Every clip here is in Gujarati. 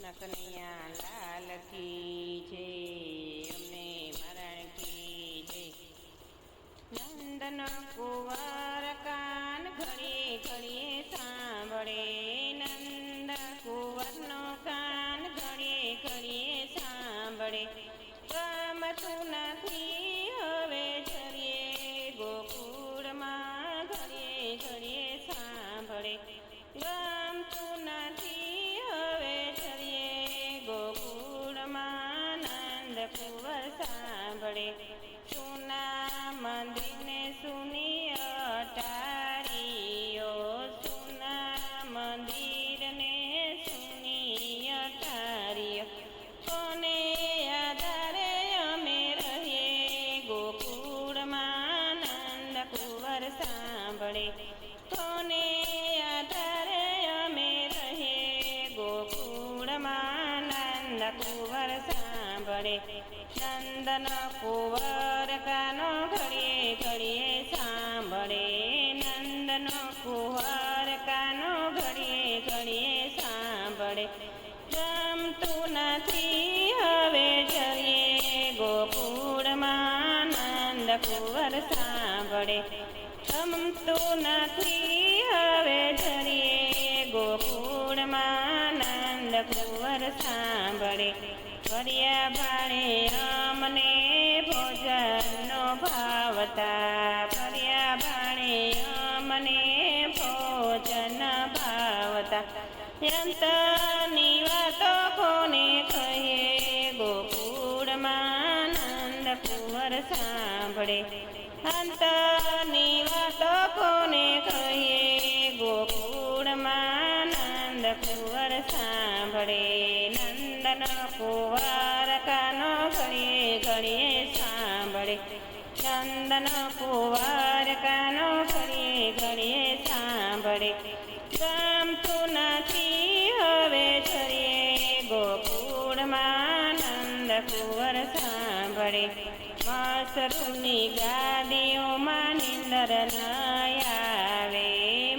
કનૈયા લાલ કી જય, અમને મરણ કી જય। નંદન કુંવર કાન ઘડીએ ઘડીએ સાંભળે, નંદ કુંવરનો કાન ઘડીએ ઘડીએ સાંભળે। ગમતું નથી હવે જરીએ ગોકુળમાં, ઘડીએ ઘડીએ સાંભળે। ગમતું નથી હવે જરીએ ગોકુળમાં, નંદ કુંવર સાંભળે। સુના મંદિરને સુની અટારીઓ, સુના મંદિરને સુની અટારીઓ। કોને આધારે અમે રહીએ ગોકુળમાં, નંદ કુંવર સાંભળે। કોને આધારે અમે રહીએ ગોકુળમાં, નંદ કુંવર સાંભળે। નંદન કુંવર કાનો ઘડીએ ઘડીએ સાંભળે, નંદન કુંવર કાનો ઘડીએ ઘડીએ સાંભળે। ગમતું નથી હવે જરીએ ગોકુળમાં, નંદ કુંવર સાંભળે। ગમતું નથી હવે જરીએ ગોકુળમાં, નંદ કુંવર સાંભળે। કર્યા ભાણે અમને ભોજનનો ભાવતા, કર્યા ભાણે અમને ભોજન ભાવતા। અંતની વાતો કોને કહીએ ગોકુળમાં, નંદ કુંવર સાંભળે। અંતની વાતો કોને કહીએ ગોકુળમાં, નંદ કુંવર સાંભળે। નંદન કુંવર કાનો ઘડીએ ઘડીએ સાંભળે, નંદન કુંવર કાનો ઘડીએ ઘડીએ સાંભળે। ગમતું નથી હવે જરીએ ગોકુળમાં, નંદ કુંવર સાંભળે। મસરૂની ગાદીઓમાં નીંદર ન આવે,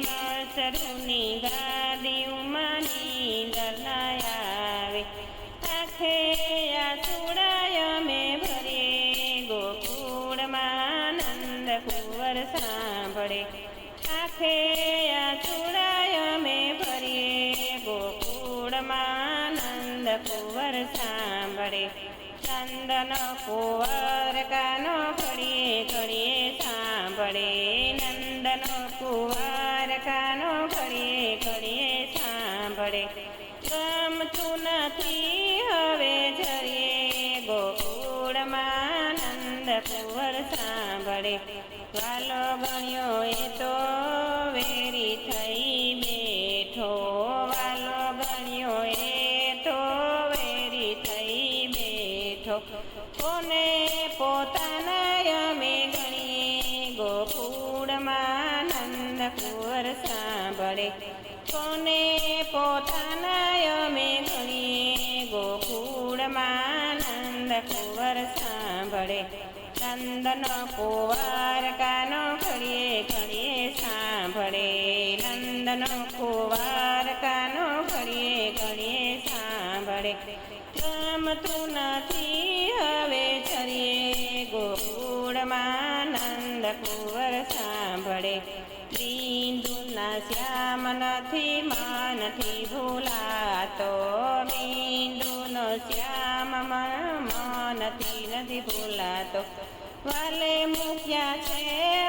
મસરૂની ગાદીઓમાં નીંદર ન આવે। આંખે આસુડા અમે ભરીએ ગોકુળમાં, નંદ કુંવર સાંભળે। આંખે આસુડા અમે ભરીએ ગોકુળમાં, નંદ કુંવર સાંભળે। નંદન કુંવર કાનો ઘડીએ ઘડીએ સાંભળે, નંદન કુંવર કાનો ઘડીએ ઘડીએ સાંભળે। ગમતું નથી હવે જરીએ ગોકુળમાં, નંદ કુંવર સાંભળે। વાલો ગણ્યો એ તો વેરી થઈ બેઠો, વાલો ગણ્યો એ તો વેરી થઈ બેઠો। કોને પોતાના અમે ગણીએ ગોકુળમાં, નંદ કુંવર સાંભળે। કોને પોતાના અમે ગણીએ ગોકુળમાં, નંદ કુંવર સાંભળે। નંદન કુંવર કાનો ઘડીએ ઘડીએ સાંભળે, નંદન કુંવર કાનો ઘડીએ ઘડીએ સાંભળે। ગમતું નથી હવે જરીએ ગોકુળમાં, નંદ કુંવર સાંભળે। બિંદુના શ્યામ નથી મનથી ભૂલાતો, બિંદુનો શ્યામ મનથી નથી ભૂલાતો। વાલે મૂક્યા છે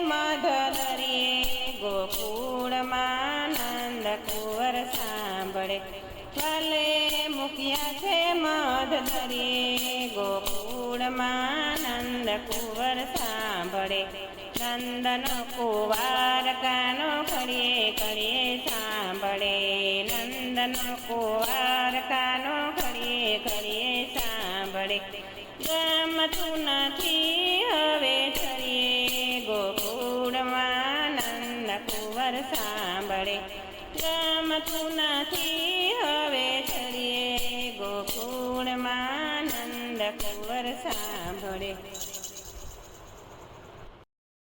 મધ દરિયે ગોકુળમાં, નંદ કુંવર સાંભળે। વાલે મૂક્યા છે મધ દરિયે ગોકુળમાં, નંદ કુંવર સાંભળે। નંદન કુંવર કાનો ઘડીએ ઘડીએ સાંભળે, નંદન કુંવર કાનો ઘડીએ ઘડીએ સાંભળે। ગમતું નથી હવે જરીએ ગોકુળમાં, નંદ કુંવર સાંભળે। ગમતું નથી હવે જરીએ ગોકુળમાં, નંદ કુંવર સાંભળે।